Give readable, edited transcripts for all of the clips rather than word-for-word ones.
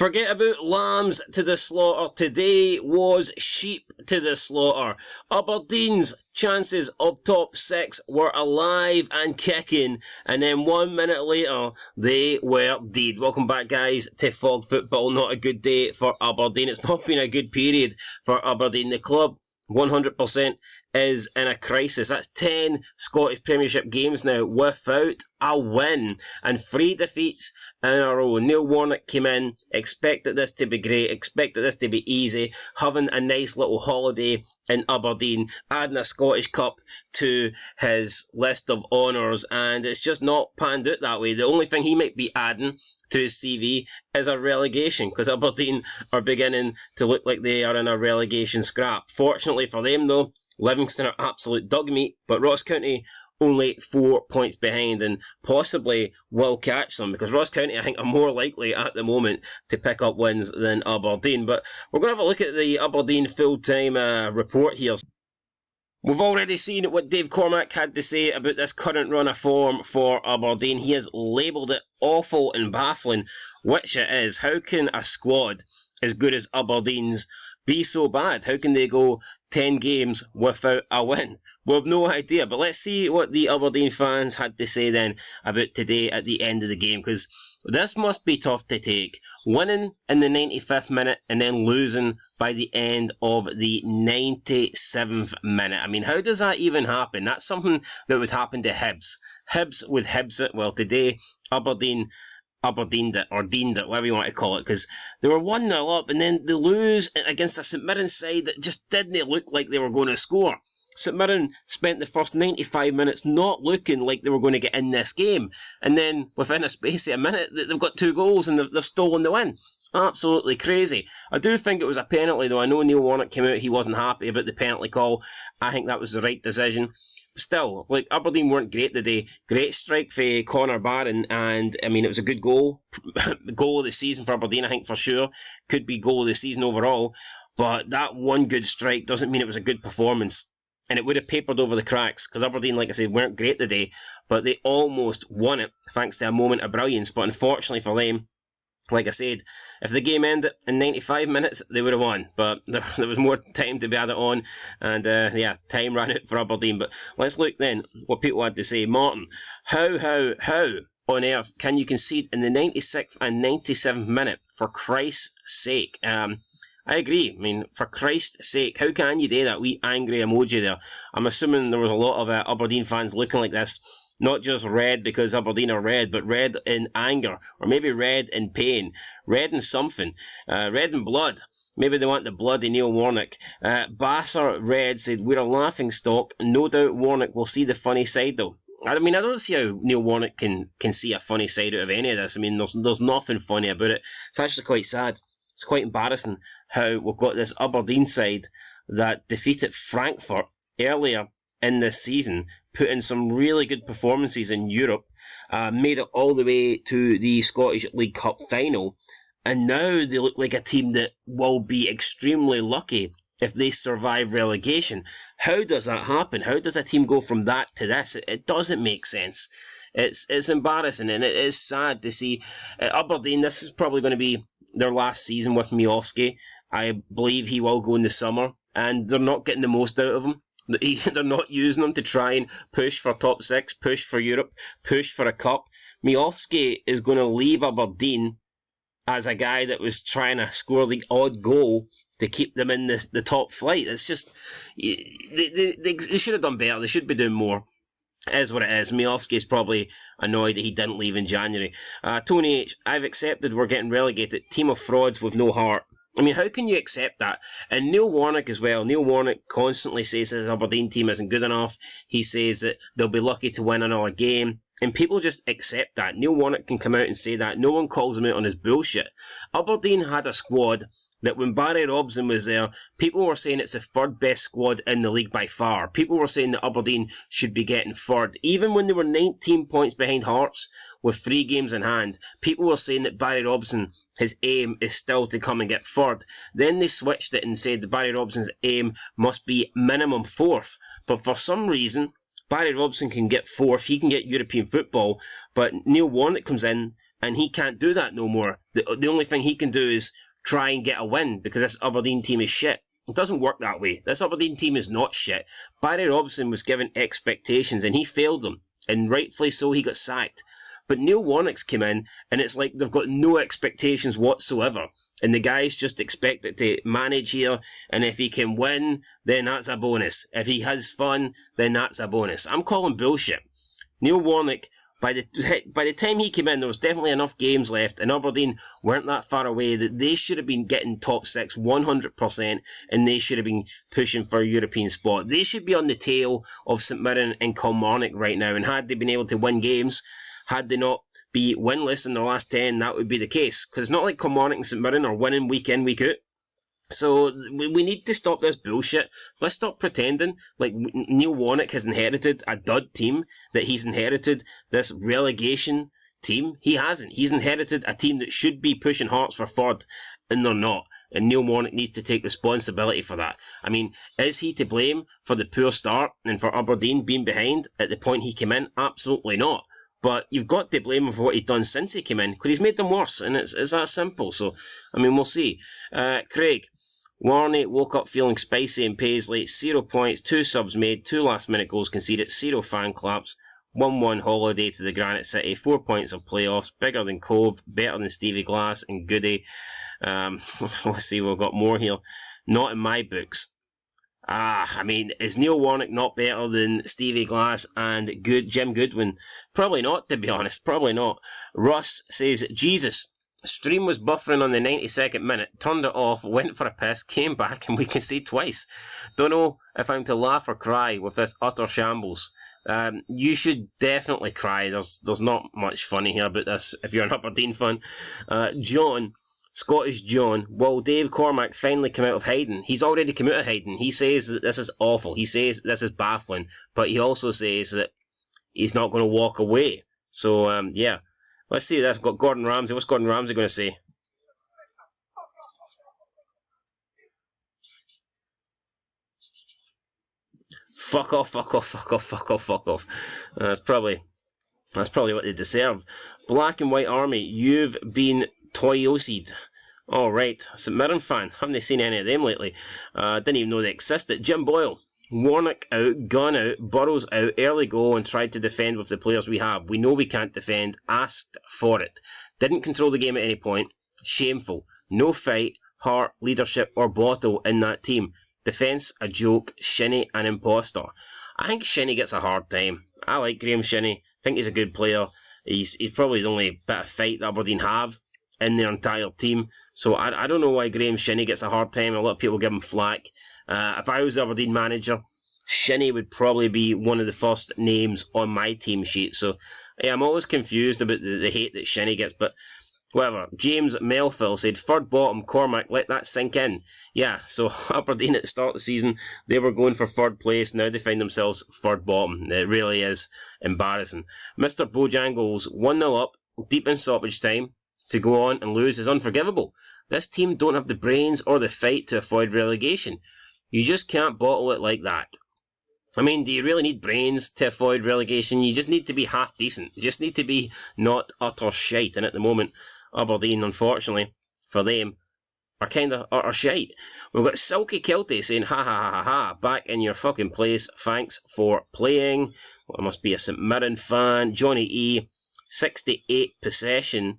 Forget about lambs to the slaughter. Today was sheep to the slaughter. Aberdeen's chances of top six were alive and kicking, and then 1 minute later, they were dead. Welcome back, guys, to Fog Football. Not a good day for Aberdeen. It's not been a good period for Aberdeen. The club 100% is in a crisis. That's 10 Scottish Premiership games now without a win and 3 defeats in a row. Neil Warnock came in, expected this to be great, expected this to be easy, having a nice little holiday in Aberdeen, adding a Scottish Cup to his list of honours, and it's just not panned out that way. The only thing he might be adding to his CV is a relegation, because Aberdeen are beginning to look like they are in a relegation scrap. Fortunately for them though, Livingston are absolute dog meat, but Ross County only 4 points behind and possibly will catch them, because Ross County I think are more likely at the moment to pick up wins than Aberdeen. But we're going to have a look at the Aberdeen full-time report here. We've already seen what Dave Cormack had to say about this current run of form for Aberdeen. He has labelled it awful and baffling, which it is. How can a squad as good as Aberdeen's be so bad? How can they go 10 games without a win? We have no idea, but let's see what the Aberdeen fans had to say then about today at the end of the game, because this must be tough to take. Winning in the 95th minute and then losing by the end of the 97th minute. I mean, how does that even happen? That's something that would happen to Hibs. Hibs would Hibs it. Well, today, Aberdeened it, or deemed it, whatever you want to call it, because they were 1-0 up and then they lose against a St Mirren side that just didn't look like they were going to score. St Mirren spent the first 95 minutes not looking like they were going to get in this game, and then within a space of a minute they've got 2 goals and they've stolen the win. Absolutely crazy. I do think it was a penalty though. I know Neil Warnock came out, he wasn't happy about the penalty call. I think that was the right decision. Still, like, Aberdeen weren't great today. Great strike for Conor Barron, and I mean, it was a good goal. Goal of the season for Aberdeen, I think, for sure. Could be goal of the season overall, but that one good strike doesn't mean it was a good performance. And it would have papered over the cracks, because Aberdeen, like I said, weren't great today, but they almost won it thanks to a moment of brilliance. But unfortunately for them, like I said, if the game ended in 95 minutes, they would have won. But there was more time to be added on, and yeah, time ran out for Aberdeen. But let's look then what people had to say. Martin, how on earth can you concede in the 96th and 97th minute, for Christ's sake? I agree. I mean, for Christ's sake, how can you do that? Wee angry emoji there. I'm assuming there was a lot of Aberdeen fans looking like this. Not just red because Aberdeen are red, but red in anger, or maybe red in pain, red in something, red in blood. Maybe they want the blood of Neil Warnock. Basser Red said, "We're a laughing stock. No doubt Warnock will see the funny side though." I mean, I don't see how Neil Warnock can see a funny side out of any of this. I mean, there's nothing funny about it. It's actually quite sad. It's quite embarrassing how we've got this Aberdeen side that defeated Frankfurt earlier in this season, put in some really good performances in Europe, made it all the way to the Scottish League Cup final, and now they look like a team that will be extremely lucky if they survive relegation. How does that happen? How does a team go from that to this? It doesn't make sense. It's embarrassing, and it is sad to see. Aberdeen, this is probably going to be their last season with Miofsky. I believe he will go in the summer, and they're not getting the most out of him. They're not using him to try and push for top 6, push for Europe, push for a cup. Miofsky is going to leave Aberdeen as a guy that was trying to score the odd goal to keep them in the top flight. It's just, they should have done better. They should be doing more. It is what it is. Miofsky is probably annoyed that he didn't leave in January. Tony H, I've accepted we're getting relegated. Team of frauds with no heart. I mean, how can you accept that? And Neil Warnock as well. Neil Warnock constantly says his Aberdeen team isn't good enough. He says that they'll be lucky to win another game. And people just accept that. Neil Warnock can come out and say that. No one calls him out on his bullshit. Aberdeen had a squad that when Barry Robson was there, people were saying it's the 3rd best squad in the league by far. People were saying that Aberdeen should be getting 3rd. Even when they were 19 points behind Hearts with 3 games in hand, people were saying that Barry Robson, his aim is still to come and get 3rd. Then they switched it and said that Barry Robson's aim must be minimum 4th. But for some reason, Barry Robson can get 4th, he can get European football, but Neil Warnock comes in and he can't do that no more. The only thing he can do is try and get a win, because this Aberdeen team is shit. It doesn't work that way. This Aberdeen team is not shit. Barry Robson was given expectations and he failed them, and rightfully so. He got sacked. But Neil Warnock's come in, and it's like they've got no expectations whatsoever. And the guy's just expected to manage here, and if he can win, then that's a bonus. If he has fun, then that's a bonus. I'm calling bullshit. Neil Warnock, by the time he came in, there was definitely enough games left, and Aberdeen weren't that far away that they should have been getting top 6 100%, and they should have been pushing for a European spot. They should be on the tail of St Mirren and Kilmarnock right now, and had they been able to win games, had they not be winless in their last 10, that would be the case. Because it's not like Kilmarnock and St Mirren are winning week in, week out. So we need to stop this bullshit. Let's stop pretending like Neil Warnock has inherited a dud team, that he's inherited this relegation team. He hasn't. He's inherited a team that should be pushing Hearts for third, and they're not. And Neil Warnock needs to take responsibility for that. I mean, is he to blame for the poor start and for Aberdeen being behind at the point he came in? Absolutely not. But you've got to blame him for what he's done since he came in, because he's made them worse, and it's that simple. So, I mean, we'll see. Craig, Warney woke up feeling spicy and Paisley. 0 points, 2 subs made, 2 last-minute goals conceded, 0 fan claps, 1-1 holiday to the Granite City, 4 points of playoffs, bigger than Cove, better than Stevie Glass and Goody. Let's see, we've got more here. Not in my books. I mean, is Neil Warnock not better than Stevie Glass and Jim Goodwin? Probably not, to be honest. Probably not. Russ says, Jesus, stream was buffering on the 92nd minute, turned it off, went for a piss, came back, and we can see twice. Don't know if I'm to laugh or cry with this utter shambles. You should definitely cry. There's not much funny here about this if you're an Aberdeen fan. John, Scottish John, will Dave Cormack finally come out of hiding? He's already come out of hiding. He says that this is awful. He says this is baffling. But he also says that he's not going to walk away. So, yeah. Let's see this. We've got Gordon Ramsay. What's Gordon Ramsay going to say? Fuck off, fuck off, fuck off, fuck off, fuck off. That's probably what they deserve. Black and White Army, you've been Toyosied. Alright, St Mirren fan. Haven't seen any of them lately. Didn't even know they existed. Jim Boyle. Warnock out, Gunn out, Burrows out, early goal and tried to defend with the players we have. We know we can't defend, asked for it. Didn't control the game at any point. Shameful. No fight, heart, leadership or bottle in that team. Defence, a joke, Shinnie, an imposter. I think Shinnie gets a hard time. I like Graham Shinnie. I think he's a good player. He's probably the only bit of fight that Aberdeen have in their entire team. So I don't know why Graham Shinnie gets a hard time. A lot of people give him flack. If I was the Aberdeen manager, Shinnie would probably be one of the first names on my team sheet. So yeah, I'm always confused about the hate that Shinnie gets, but whatever. James Melville said, third bottom, Cormac, let that sink in. Yeah, so Aberdeen at the start of the season, they were going for third place. Now they find themselves third bottom. It really is embarrassing. Mr. Bojangles, 1-0 up, deep in stoppage time, to go on and lose is unforgivable. This team don't have the brains or the fight to avoid relegation. You just can't bottle it like that. I mean, do you really need brains to avoid relegation? You just need to be half decent. You just need to be not utter shite. And at the moment, Aberdeen, unfortunately, for them, are kind of utter shite. We've got Silky Kilty saying, ha ha ha ha ha, back in your fucking place. Thanks for playing. Well, I must be a St Mirren fan. Johnny E, 68% possession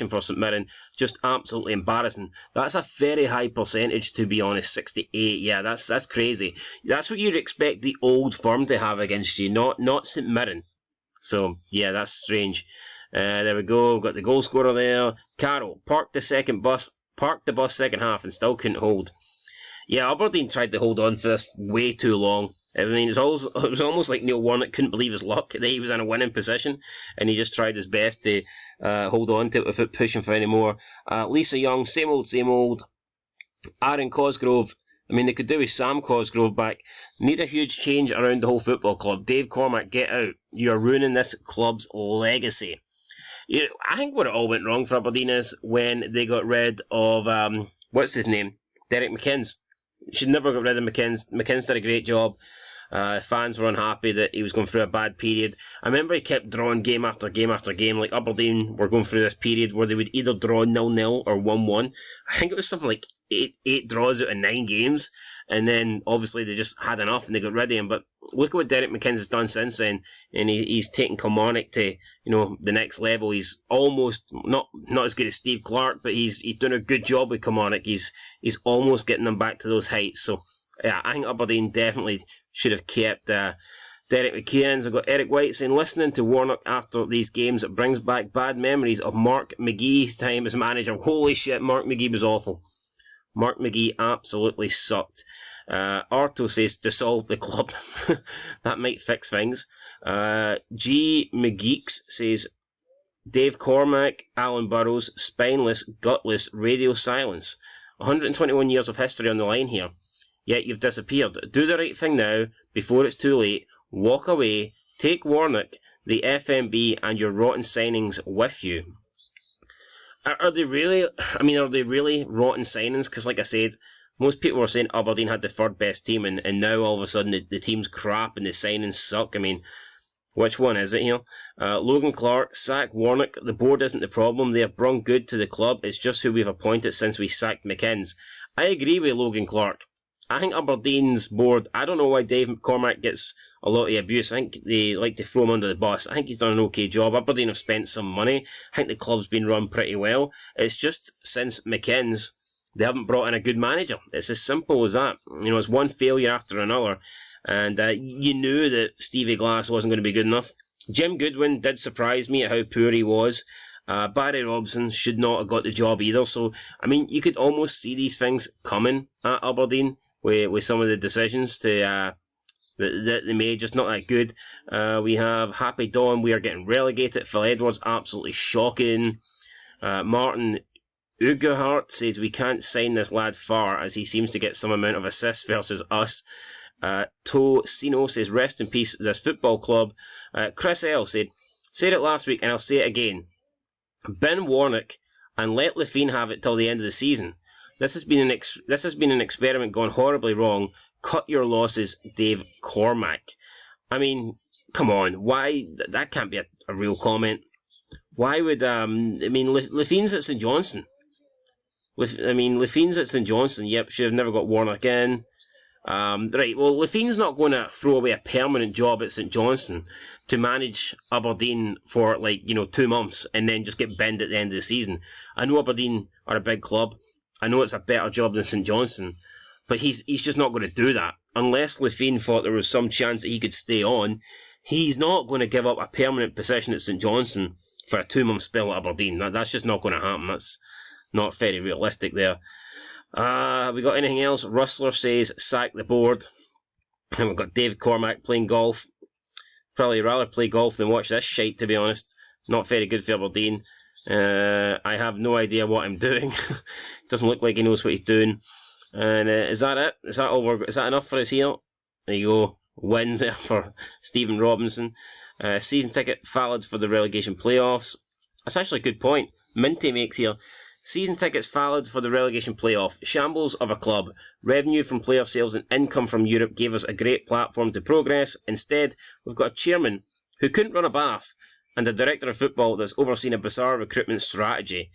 for St Mirren, just absolutely embarrassing. That's a very high percentage, to be honest. 68, yeah, that's crazy. That's what you'd expect the old firm to have against you, not St Mirren. So yeah, that's strange. There we go. We've got the goal scorer there. Carroll parked the bus second half and still couldn't hold. Yeah, Aberdeen tried to hold on for this way too long. I mean, it was almost like Neil Warnock couldn't believe his luck that he was in a winning position, and he just tried his best to hold on to it without pushing for any more. Lisa Young, same old. Aaron Cosgrove, I mean, they could do with Sam Cosgrove back. Need a huge change around the whole football club. Dave Cormack, get out. You are ruining this club's legacy. You know, I think what it all went wrong for Aberdeen is when they got rid of, what's his name? Derek McInnes. Should never got rid of McInnes. McInnes did a great job. Fans were unhappy that he was going through a bad period. I remember he kept drawing game after game after game. Like Aberdeen were going through this period where they would either draw 0-0 or 1-1. I think it was something like eight draws out of 9 games. And then obviously they just had enough and they got rid of him. But look at what Derek McInnes has done since then, and he's taken Kilmarnock to the next level. He's almost not as good as Steve Clarke, but he's done a good job with Kilmarnock. He's almost getting them back to those heights. So yeah, I think Aberdeen definitely should have kept Derek McInnes. I've got Eric White saying, listening to Warnock after these games, it brings back bad memories of Mark McGee's time as manager. Holy shit, Mark McGee was awful. Mark McGee absolutely sucked. Arto says, dissolve the club. That might fix things. G. McGeeks says, Dave Cormack, Alan Burrows, spineless, gutless, radio silence. 121 years of history on the line here. Yet you've disappeared. Do the right thing now, before it's too late. Walk away. Take Warnock, the FMB, and your rotten signings with you. Are they really rotten signings? Because like I said, most people were saying Aberdeen had the third best team, and now all of a sudden the team's crap and the signings suck. I mean, which one is it here? Logan Clark, sack Warnock. The board isn't the problem. They have brung good to the club. It's just who we've appointed since we sacked McInnes. I agree with Logan Clark. I think Aberdeen's board, I don't know why Dave Cormack gets a lot of abuse. I think they like to throw him under the bus. I think he's done an okay job. Aberdeen have spent some money. I think the club's been run pretty well. It's just since McInnes, they haven't brought in a good manager. It's as simple as that. It's one failure after another. And you knew that Stevie Glass wasn't going to be good enough. Jim Goodwin did surprise me at how poor he was. Barry Robson should not have got the job either. So, I mean, you could almost see these things coming at Aberdeen with some of the decisions that they made, just not that good. We have Happy Dawn, we are getting relegated. Phil Edwards, absolutely shocking. Martin Ugerhart says, we can't sign this lad far as he seems to get some amount of assists versus us. To Sino says, rest in peace, this football club. Chris L said it last week and I'll say it again. Bin Warnock and let Lefine have it till the end of the season. This has been an experiment gone horribly wrong. Cut your losses, Dave Cormack. I mean, come on, why? That can't be a real comment. Why would, Lefine's at St Johnstone. Lefine's at St Johnstone, yep, should have never got Warnock in. Right, well, Lefine's not going to throw away a permanent job at St Johnstone to manage Aberdeen for, 2 months and then just get binned at the end of the season. I know Aberdeen are a big club. I know it's a better job than St Johnstone, but he's just not going to do that. Unless Lefine thought there was some chance that he could stay on, he's not going to give up a permanent position at St Johnstone for a 2-month spell at Aberdeen. That's just not going to happen. That's not very realistic there. We got anything else? Rustler says, sack the board. And we've got Dave Cormack playing golf. Probably rather play golf than watch this shite, to be honest. Not very good for Aberdeen. I have no idea what I'm doing. Doesn't look like he knows what he's doing. And is that it? Is that enough for us here? There you go. Win there for Stephen Robinson. Season ticket valid for the relegation playoffs. That's actually a good point. Minty makes here. Season tickets valid for the relegation playoff. Shambles of a club. Revenue from player sales and income from Europe gave us a great platform to progress. Instead, we've got a chairman who couldn't run a bath and a director of football that's overseen a bizarre recruitment strategy.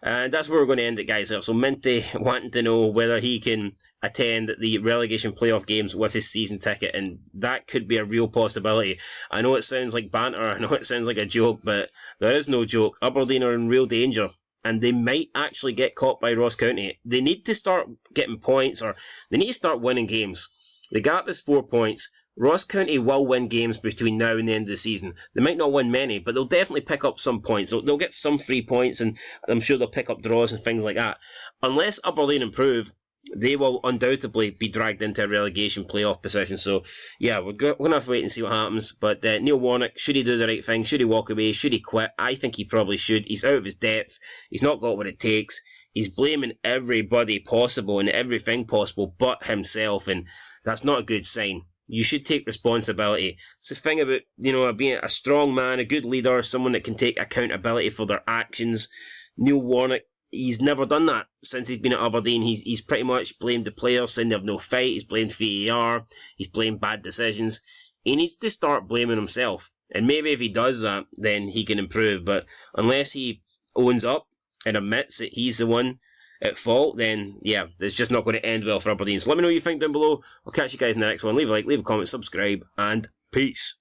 And that's where we're going to end it, guys. So Minty wanting to know whether he can attend the relegation playoff games with his season ticket, and that could be a real possibility. I know it sounds like banter, I know it sounds like a joke, but there is no joke. Aberdeen are in real danger, and they might actually get caught by Ross County. They need to start getting points, or they need to start winning games. The gap is 4 points. Ross County will win games between now and the end of the season. They might not win many, but they'll definitely pick up some points. They'll get some free points, and I'm sure they'll pick up draws and things like that. Unless Aberdeen improve, they will undoubtedly be dragged into a relegation playoff position. So, yeah, we're going to have to wait and see what happens. But Neil Warnock, should he do the right thing? Should he walk away? Should he quit? I think he probably should. He's out of his depth. He's not got what it takes. He's blaming everybody possible and everything possible but himself, and that's not a good sign. You should take responsibility. It's the thing about, being a strong man, a good leader, someone that can take accountability for their actions. Neil Warnock he's never done that since he's been at Aberdeen. He's pretty much blamed the players, saying they have no fight. He's blamed VAR. He's blamed bad decisions. He needs to start blaming himself. And maybe if he does that, then he can improve. But unless he owns up and admits that he's the one at fault, then yeah, it's just not going to end well for Aberdeen. So let me know what you think down below. I'll catch you guys in the next one. Leave a like, leave a comment, subscribe, and peace.